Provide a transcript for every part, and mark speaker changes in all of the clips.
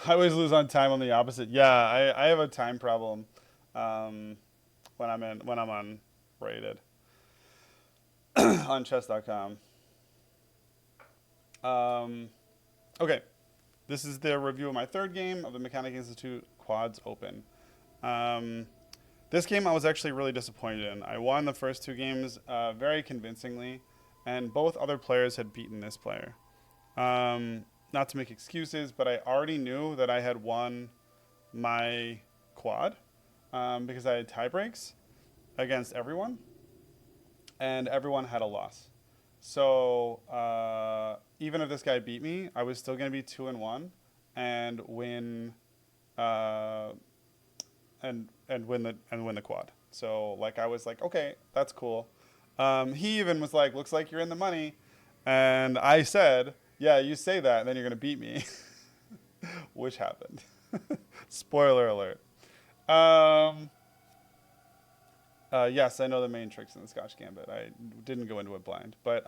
Speaker 1: I always lose on time on the opposite. Yeah, I have a time problem when I'm on rated on chess.com. Okay, this is the review of my third game of the Mechanic Institute Quads Open. This game I was actually really disappointed in. I won the first two games very convincingly, and both other players had beaten this player. Not to make excuses, but I already knew that I had won my quad because I had tie breaks against everyone, and everyone had a loss. So even if this guy beat me, I was still going to be 2-1 and win win the quad. So like I was like, okay, that's cool. He even was like, looks like you're in the money, and I said, yeah, you say that, and then you're gonna beat me, which happened. Spoiler alert. Yes, I know the main tricks in the Scotch Gambit. I didn't go into it blind, but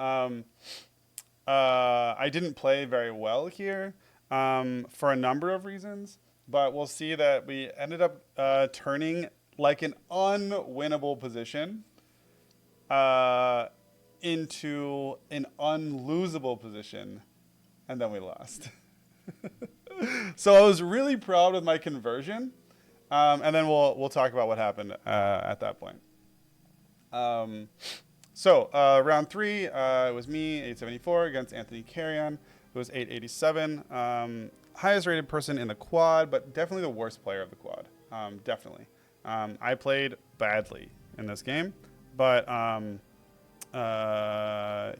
Speaker 1: I didn't play very well here for a number of reasons. But we'll see that we ended up turning like an unwinnable position into an unlosable position, and then we lost. So I was really proud of my conversion, and then we'll talk about what happened at that point. Round three, it was me, 874, against Anthony Carrion, who was 887. Highest rated person in the quad, but definitely the worst player of the quad. Definitely. I played badly in this game, but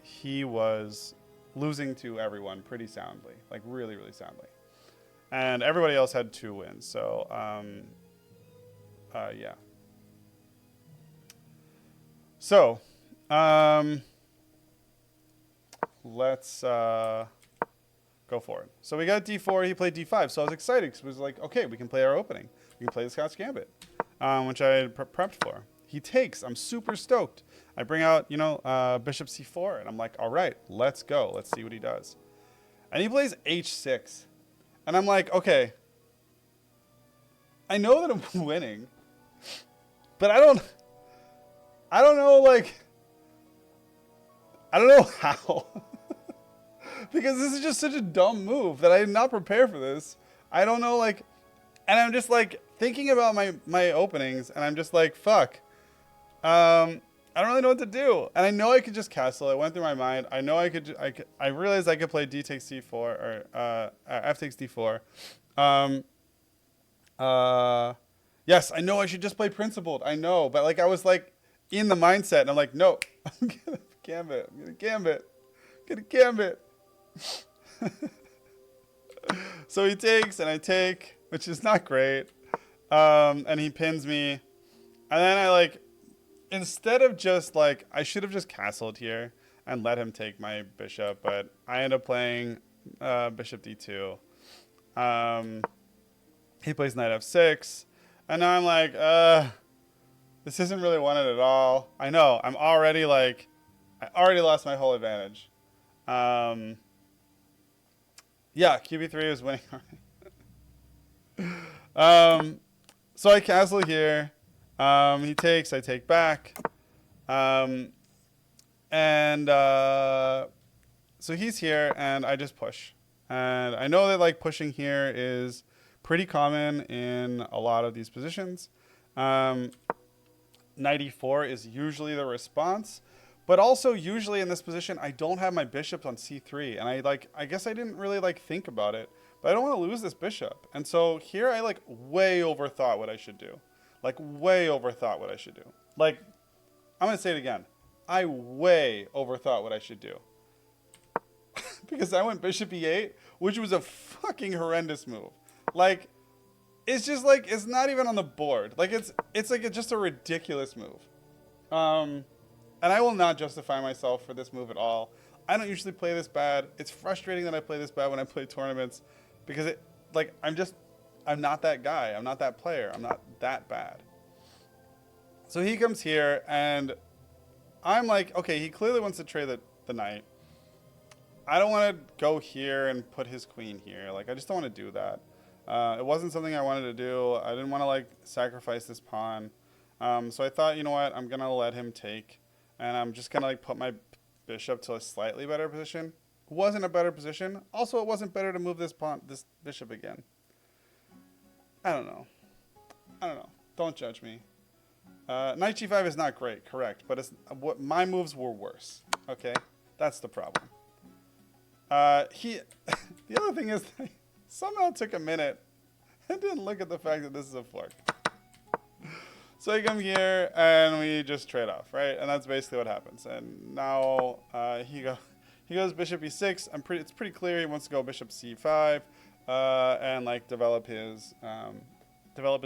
Speaker 1: he was losing to everyone pretty soundly, like really, really soundly. And everybody else had 2 wins, so yeah. So, let's go for it. So we got d4, he played d5, so I was excited because it was like, okay, we can play our opening. We can play the Scotch Gambit, which I had prepped for. He takes, I'm super stoked. I bring out, bishop c4, and I'm like, all right, let's go. Let's see what he does. And he plays h6. And I'm like, okay, I know that I'm winning, but I don't know, like, I don't know how. Because this is just such a dumb move that I did not prepare for this. I don't know, like, and I'm just like thinking about my openings, and I'm just like, fuck. I don't really know what to do. And I know I could just castle. It went through my mind. I know I realized I could play d takes c4 or f takes d4. Yes, I know I should just play principled. I know, but like I was like in the mindset, and I'm like, no, I'm gonna gambit. I'm gonna gambit. So he takes, and I take, which is not great. And he pins me, and then I like, instead of just like, I should have just castled here and let him take my bishop, but I end up playing bishop d2. He plays knight f6, and now I'm like, this isn't really wanted at all. I know, I'm already like, I already lost my whole advantage. Yeah, QB3 is winning already. So I castle here. He takes, I take back. So he's here, and I just push. And I know that like pushing here is pretty common in a lot of these positions. Knight e4 is usually the response. But also, usually in this position, I don't have my bishop on c3. And I guess I didn't really like think about it. But I don't want to lose this bishop. And so here I like way overthought what I should do. Like way overthought what I should do. Like, I'm going to say it again. I way overthought what I should do. Because I went bishop e8, which was a fucking horrendous move. Like, it's just like, it's not even on the board. Like, it's like just a ridiculous move. And I will not justify myself for this move at all. I don't usually play this bad. It's frustrating that I play this bad when I play tournaments because I'm not that guy. I'm not that player. I'm not that bad. So he comes here, and I'm like, okay, he clearly wants to trade the knight. I don't want to go here and put his queen here. Like, I just don't want to do that. It wasn't something I wanted to do. I didn't want to like sacrifice this pawn. So I thought, you know what, I'm gonna let him take, and I'm just gonna like put my bishop to a slightly better position. Wasn't a better position. Also, it wasn't better to move this bishop again. I don't know. Don't judge me. Knight g5 is not great, correct, but what my moves were worse. Okay, that's the problem. The other thing is, somehow took a minute and didn't look at the fact that this is a fork. So I come here and we just trade off, right? And that's basically what happens. And now he goes bishop e6. It's pretty clear he wants to go bishop c5 and like develop his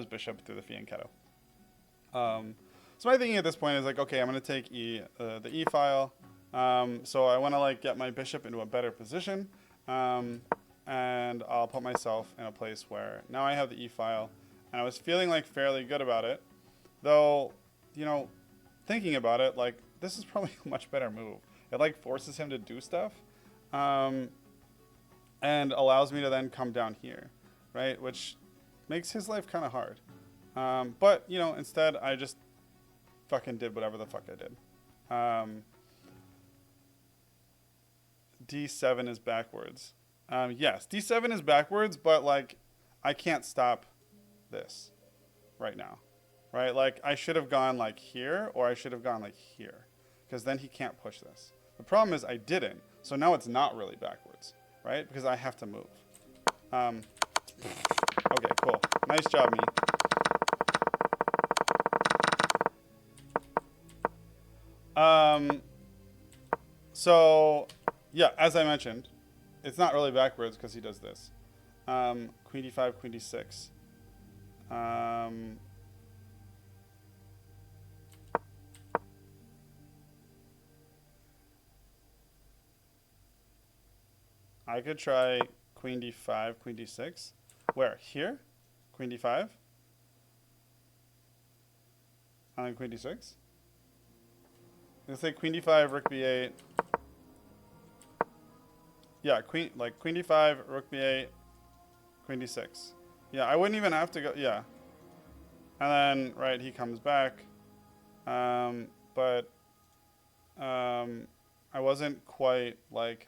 Speaker 1: bishop through the fianchetto. So my thinking at this point is like, okay, I'm going to take the e file. So I want to like get my bishop into a better position. And I'll put myself in a place where now I have the e file. And I was feeling like fairly good about it. Though, you know, thinking about it, like, this is probably a much better move. It like forces him to do stuff. And allows me to then come down here, right? Which makes his life kind of hard. But, you know, instead I just fucking did whatever the fuck I did. D7 is backwards. Yes, D7 is backwards, but like I can't stop this right now, right? Like I should have gone like here, or I should have gone like here, because then he can't push this. The problem is I didn't, so now it's not really backwards, right? Because I have to move. Okay, cool. Nice job, me. So, yeah, as I mentioned, it's not really backwards because he does this. Queen d5, queen d6. I could try queen d5, queen d6. Where? Here? Queen d5? And then queen d6? I'm going to say queen d5, rook b8. Yeah, queen d5, rook b8, queen d6. Yeah, I wouldn't even have to go, yeah. And then, right, he comes back. But I wasn't quite, like,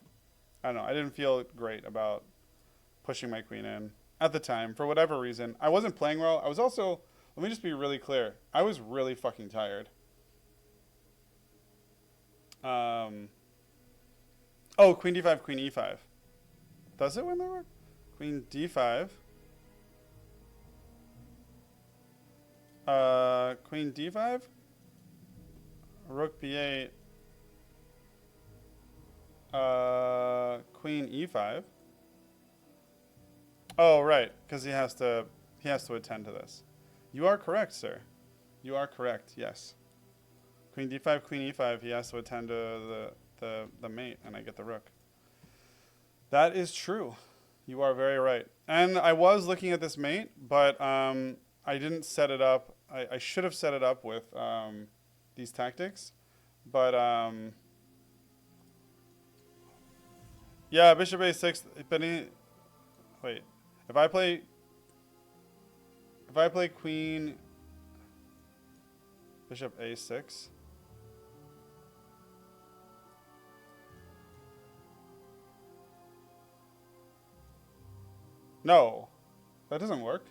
Speaker 1: I don't know, I didn't feel great about pushing my queen in at the time, for whatever reason. I wasn't playing well. I was also, let me just be really clear, I was really fucking tired. Oh, queen d5, queen e5. Does it win the rook? Queen d5. Queen d5. Rook b8. Queen e5. Oh, right, because he has to attend to this. You are correct, sir. You are correct. Yes. Queen d5, queen e5. He has to attend to the mate, and I get the rook. That is true. You are very right. And I was looking at this mate, but I didn't set it up. I should have set it up with these tactics, but yeah, bishop a6. But wait, if I play queen, bishop a6. No, that doesn't work.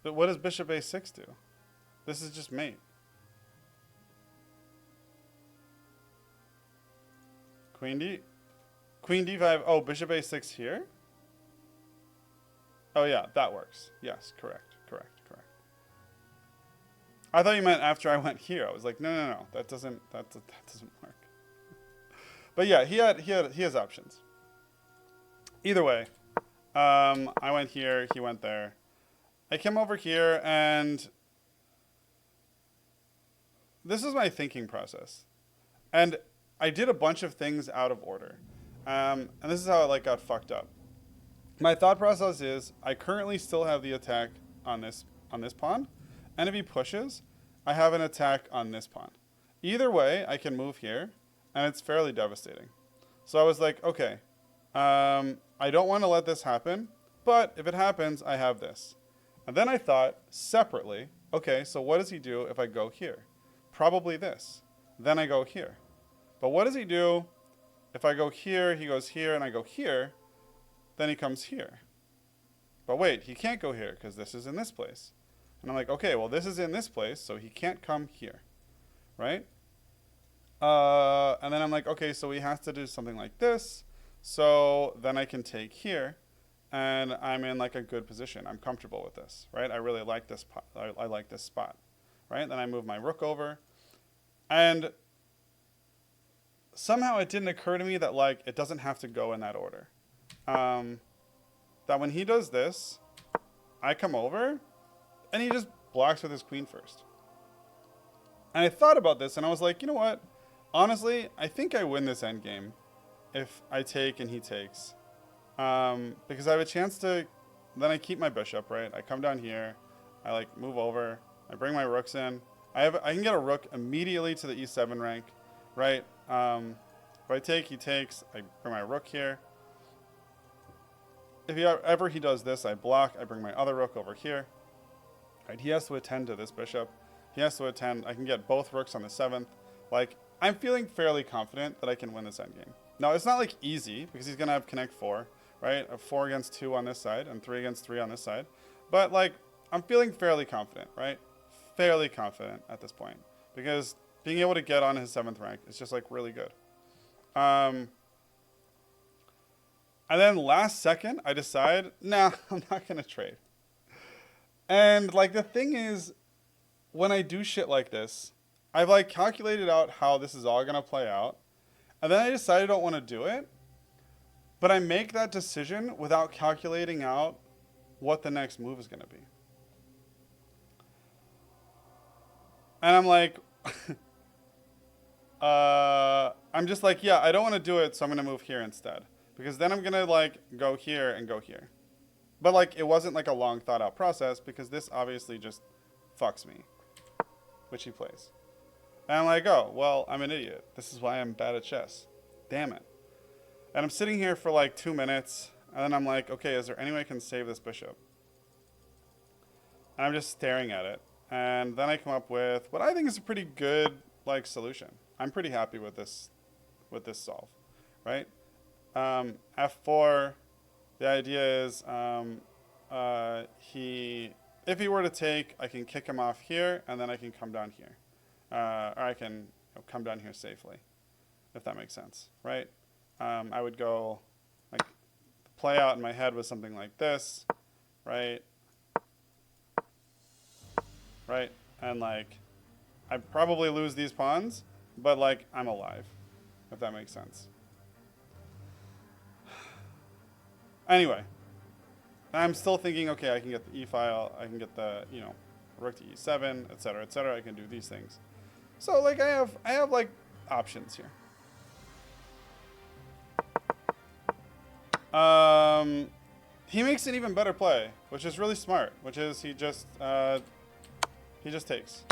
Speaker 1: But what does bishop a6 do? This is just mate. Queen d5. Oh, bishop a6 here? Oh yeah, that works. Yes, correct. I thought you meant after I went here. I was like, no, that doesn't work. But yeah, he has options. Either way, I went here, he went there. I came over here, and this is my thinking process. And I did a bunch of things out of order. And this is how it like got fucked up. My thought process is I currently still have the attack on this pawn, and if he pushes, I have an attack on this pawn. Either way, I can move here, and it's fairly devastating. So I was like, okay, I don't want to let this happen, but if it happens, I have this. And then I thought separately, okay, so what does he do if I go here? Probably this. Then I go here. But what does he do if I go here, he goes here, and I go here? Then he comes here. But wait, he can't go here because this is in this place. And I'm like, okay, well, this is in this place, so he can't come here, right? And then I'm like, okay, so he has to do something like this. So then I can take here, and I'm in like a good position. I'm comfortable with this, right? I really like this. I like this spot, right? Then I move my rook over, and somehow it didn't occur to me that like it doesn't have to go in that order. That when he does this, I come over, and he just blocks with his queen first. And I thought about this, and I was like, you know what? Honestly, I think I win this endgame if I take and he takes. Because I have a chance to, then I keep my bishop, right? I come down here, I like move over, I bring my rooks in. I can get a rook immediately to the e7 rank, right? If I take, he takes, I bring my rook here. If ever he does this, I block, I bring my other rook over here. Right, he has to attend to this bishop. He has to attend, I can get both rooks on the 7th. Like, I'm feeling fairly confident that I can win this endgame. Now, it's not like easy, because he's gonna have connect 4, right? A 4 against 2 on this side, and 3 against 3 on this side. But like, I'm feeling fairly confident, right? Fairly confident at this point. Because being able to get on his 7th rank is just like really good. And then last second, I decide, nah, I'm not gonna trade. And like the thing is, when I do shit like this, I've like calculated out how this is all gonna play out. And then I decide I don't want to do it. But I make that decision without calculating out what the next move is gonna be. And I'm like, I'm just like, yeah, I don't want to do it, so I'm gonna move here instead. Because then I'm gonna like go here and go here. But like it wasn't like a long thought out process because this obviously just fucks me. Which he plays. And I'm like, oh, well, I'm an idiot. This is why I'm bad at chess. Damn it. And I'm sitting here for like 2 minutes, and then I'm like, okay, is there any way I can save this bishop? And I'm just staring at it. And then I come up with what I think is a pretty good like solution. I'm pretty happy with this solve, right? F4, the idea is if he were to take, I can kick him off here, and then I can come down here. Or I can come down here safely, if that makes sense, right? I would go, like, play out in my head with something like this, right? Right? And, like, I probably lose these pawns, but, like, I'm alive, if that makes sense. Anyway, I'm still thinking, okay, I can get the e-file, I can get the, you know, rook to e7, etc., etc. I can do these things. So, like, I have like, options here. He makes an even better play, which is really smart, which is he just takes.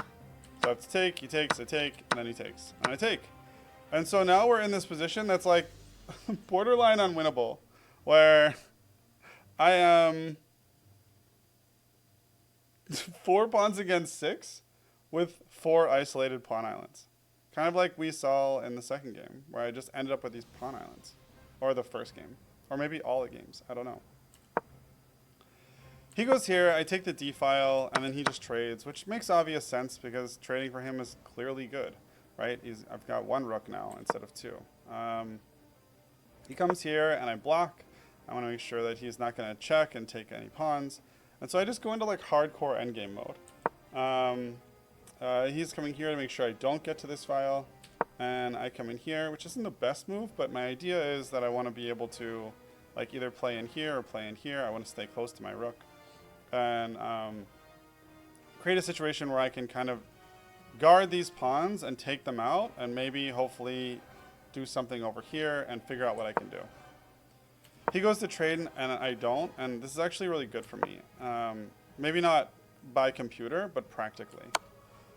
Speaker 1: So it's take, he takes, I take, and then he takes, and I take. And so now we're in this position that's, like, borderline unwinnable, where I am 4 pawns against 6 with 4 isolated pawn islands. Kind of like we saw in the second game, where I just ended up with these pawn islands. Or the first game. Or maybe all the games. I don't know. He goes here, I take the d-file, and then he just trades, which makes obvious sense because trading for him is clearly good, right? I've got 1 rook now instead of 2. He comes here, and I block. I want to make sure that he's not going to check and take any pawns. And so I just go into like hardcore endgame mode. He's coming here to make sure I don't get to this file. And I come in here, which isn't the best move, but my idea is that I want to be able to like either play in here or play in here. I want to stay close to my rook. And create a situation where I can kind of guard these pawns and take them out and maybe hopefully do something over here and figure out what I can do. He goes to trade and I don't, and this is actually really good for me. Maybe not by computer, but practically.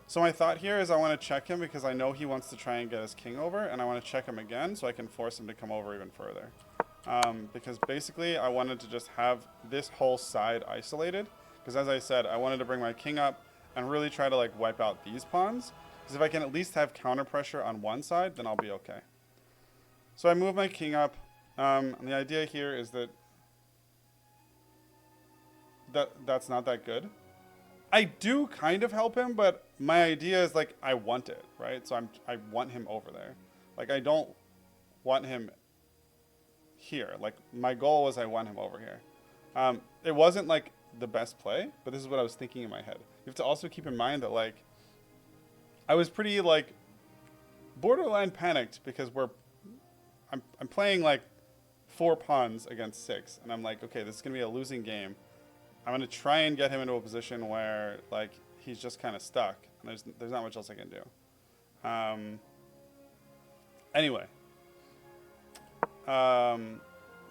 Speaker 1: So my thought here is I want to check him because I know he wants to try and get his king over, and I want to check him again so I can force him to come over even further. because basically I wanted to just have this whole side isolated. Because as I said, I wanted to bring my king up and really try to like wipe out these pawns. Because if I can at least have counter pressure on one side, then I'll be okay. So I move my king up. And the idea here is that's not that good. I do kind of help him, but my idea is like I want it, right? So I want him over there. Like I don't want him here. Like my goal was I want him over here. It wasn't like the best play, but this is what I was thinking in my head. You have to also keep in mind that like I was pretty like borderline panicked because I'm playing like 4 pawns against 6, and I'm like, okay, this is gonna be a losing game. I'm gonna try and get him into a position where like he's just kind of stuck, and there's not much else I can do. Anyway,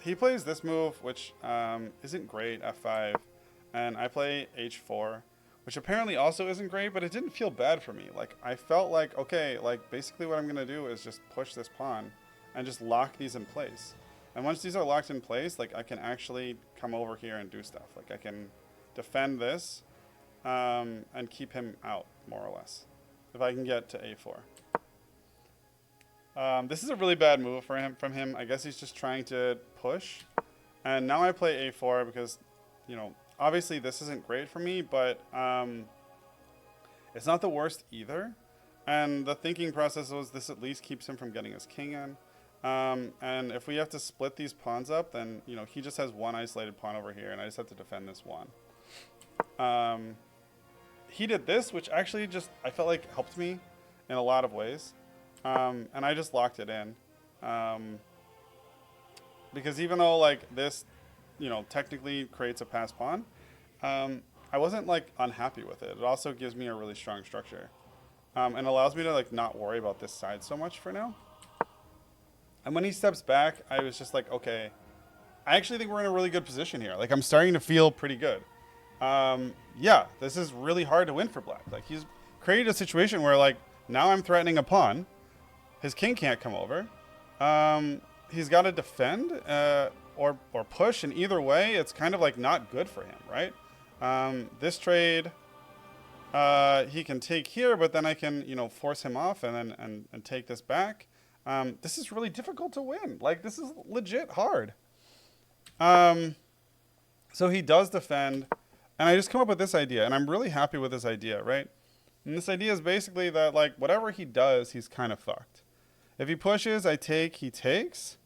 Speaker 1: he plays this move, which isn't great, f5, and I play h4, which apparently also isn't great, but it didn't feel bad for me. Like I felt like, okay, like basically what I'm gonna do is just push this pawn and just lock these in place. And once these are locked in place, like I can actually come over here and do stuff. Like I can defend this and keep him out, more or less, if I can get to a4. This is a really bad move from him. I guess he's just trying to push. And now I play a4 because, you know, obviously this isn't great for me, but it's not the worst either. And the thinking process was this at least keeps him from getting his king in. And if we have to split these pawns up, then, you know, he just has one isolated pawn over here, and I just have to defend this one. He did this, which actually just, I felt like helped me in a lot of ways. And I just locked it in. Because even though, like, this, you know, technically creates a passed pawn, I wasn't, like, unhappy with it. It also gives me a really strong structure. And allows me to, like, not worry about this side so much for now. And when he steps back, I was just like, okay, I actually think we're in a really good position here. Like, I'm starting to feel pretty good. Yeah, this is really hard to win for black. Like, he's created a situation where, like, now I'm threatening a pawn. His king can't come over. He's got to defend or push, and either way, it's kind of, like, not good for him, right? This trade, he can take here, but then I can, you know, force him off and take this back. This is really difficult to win. Like, this is legit hard. So he does defend, and I just come up with this idea, and I'm really happy with this idea, right? And this idea is basically that, like, whatever he does, he's kind of fucked. If he pushes, I take, he takes.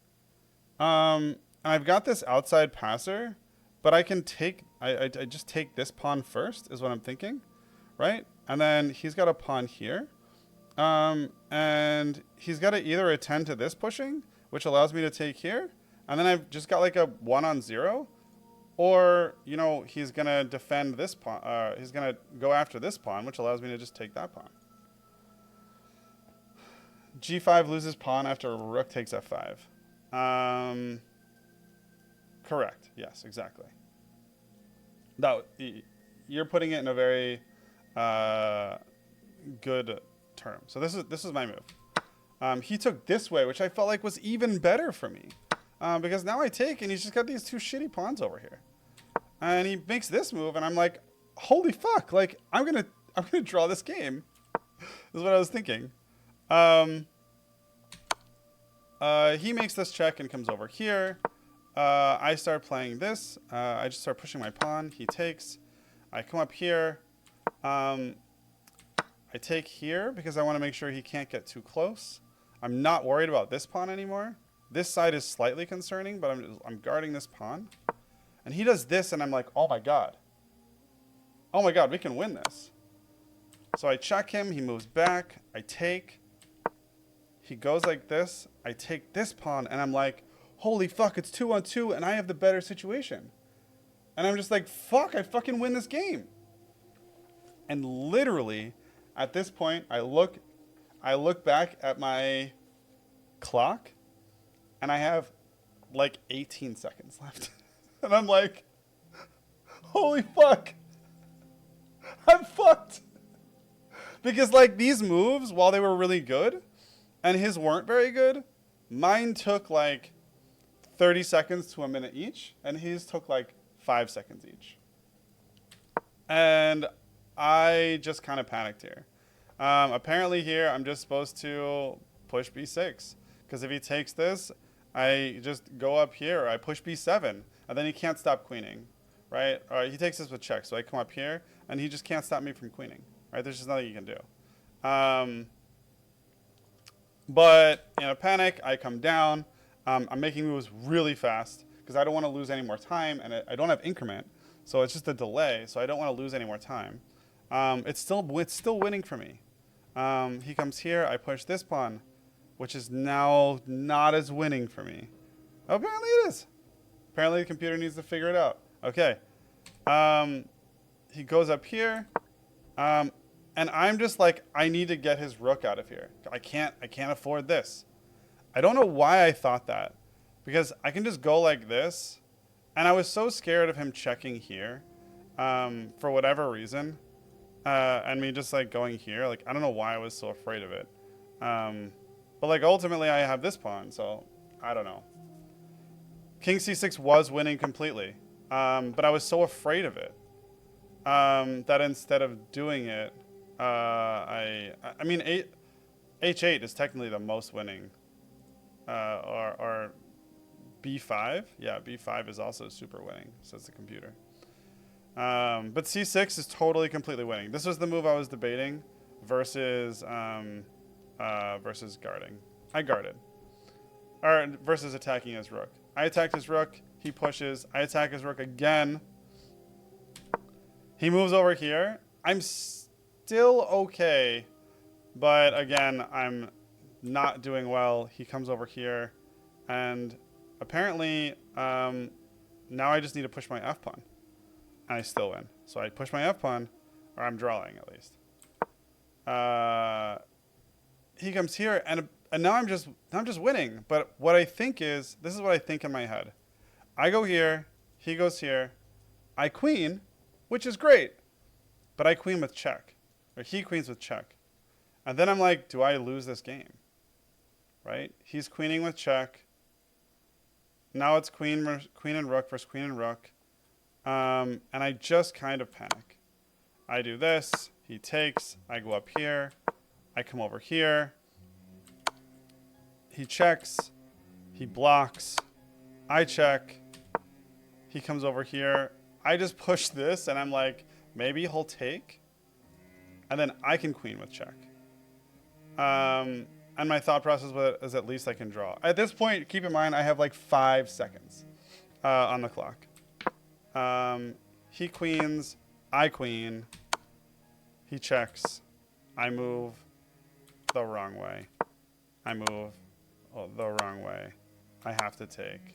Speaker 1: And I've got this outside passer, but I can take, I just take this pawn first, is what I'm thinking, right? And then he's got a pawn here. And he's got to either attend to this pushing, which allows me to take here, and then I've just got like a 1-on-0, or, you know, he's going to defend this pawn, he's going to go after this pawn, which allows me to just take that pawn. G5 loses pawn after rook takes f5. Correct. Yes, exactly. That, you're putting it in a very good term. So this is my move. He took this way, which I felt like was even better for me, because now I take, and he's just got these 2 shitty pawns over here, and he makes this move, and I'm like, holy fuck! Like I'm gonna draw this game. Is what I was thinking. He makes this check and comes over here. I start playing this. I just start pushing my pawn. He takes. I come up here. I take here because I want to make sure he can't get too close. I'm not worried about this pawn anymore. This side is slightly concerning, but I'm guarding this pawn. And he does this, and I'm like, oh my god. Oh my god, we can win this. So I check him. He moves back. I take. He goes like this. I take this pawn, and I'm like, holy fuck, it's 2-on-2, and I have the better situation. And I'm just like, fuck, I fucking win this game. And literally, at this point, I look back at my clock, and I have like 18 seconds left. And I'm like, holy fuck, I'm fucked. Because like these moves, while they were really good, and his weren't very good, mine took like 30 seconds to a minute each, and his took like 5 seconds each. And I just kind of panicked here. Apparently here, I'm just supposed to push b6. Because if he takes this, I just go up here. I push b7. And then he can't stop queening. Right? Or he takes this with check. So I come up here, and he just can't stop me from queening. Right? There's just nothing you can do. But in a panic, I come down. I'm making moves really fast. Because I don't want to lose any more time. And I don't have increment. So it's just a delay. So I don't want to lose any more time. It's still winning for me. He comes here. I push this pawn, which is now not as winning for me. Oh, apparently it is. Apparently the computer needs to figure it out. Okay. He goes up here. And I'm just like, I need to get his rook out of here. I can't afford this. I don't know why I thought that. Because I can just go like this. And I was so scared of him checking here. For whatever reason. And me just like going here. Like, I don't know why I was so afraid of it. But like ultimately I have this pawn. So I don't know. King c6 was winning completely. But I was so afraid of it. That instead of doing it, I mean, h8 is technically the most winning. Or b5. Yeah, b5 is also super winning, says the computer. But c6 is totally completely winning. This was the move I was debating versus versus guarding. I guarded. Or versus attacking his rook. I attacked his rook. He pushes. I attack his rook again. He moves over here. I'm still okay. But again, I'm not doing well. He comes over here. And apparently, now I just need to push my f-pawn. And I still win. So I push my f-pawn, or I'm drawing at least. He comes here, and now I'm just winning. But what I think is, this is what I think in my head. I go here, he goes here, I queen, which is great. But I queen with check. Or he queens with check. And then I'm like, do I lose this game? Right? He's queening with check. Now it's queen and rook versus queen and rook. And I just kind of panic. I do this. He takes. I go up here. I come over here. He checks. He blocks. I check. He comes over here. I just push this, and I'm like, maybe he'll take. And then I can queen with check. And my thought process is at least I can draw. At this point, keep in mind, I have like 5 seconds on the clock. He queens. I queen. He checks. I move the wrong way. I move the wrong way. I have to take.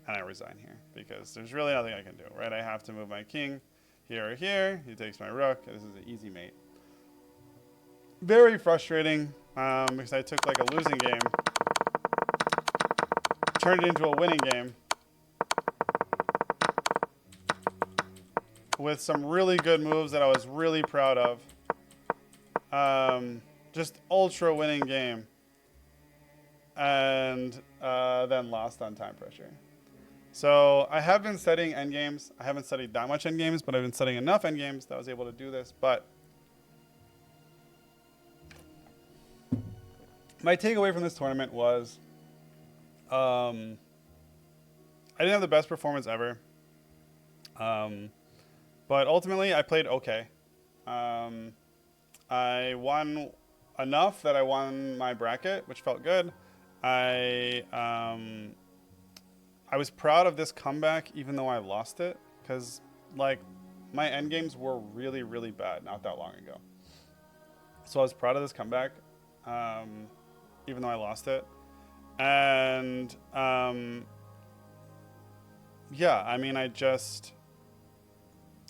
Speaker 1: And I resign here because there's really nothing I can do, right? I have to move my king here or here. He takes my rook. This is an easy mate. Very frustrating because I took like a losing game, turned it into a winning game with some really good moves that I was really proud of. Just ultra winning game. And then lost on time pressure. So I have been studying endgames. I haven't studied that much endgames, but I've been studying enough endgames that I was able to do this. But my takeaway from this tournament was I didn't have the best performance ever. But ultimately, I played okay. I won enough that I won my bracket, which felt good. I was proud of this comeback, even though I lost it, because like my endgames were really, really bad not that long ago. So I was proud of this comeback, even though I lost it. And yeah, I mean, it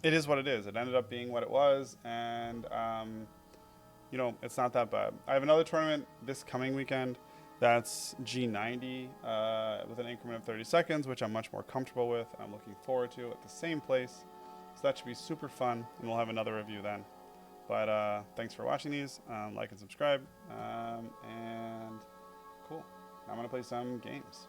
Speaker 1: is what it is. It ended up being what it was, and you know, it's not that bad. I have another tournament this coming weekend. That's G90 with an increment of 30 seconds, which I'm much more comfortable with. I'm looking forward to at the same place. So that should be super fun, and we'll have another review then. But thanks for watching these. Like and subscribe. And cool. Now I'm going to play some games.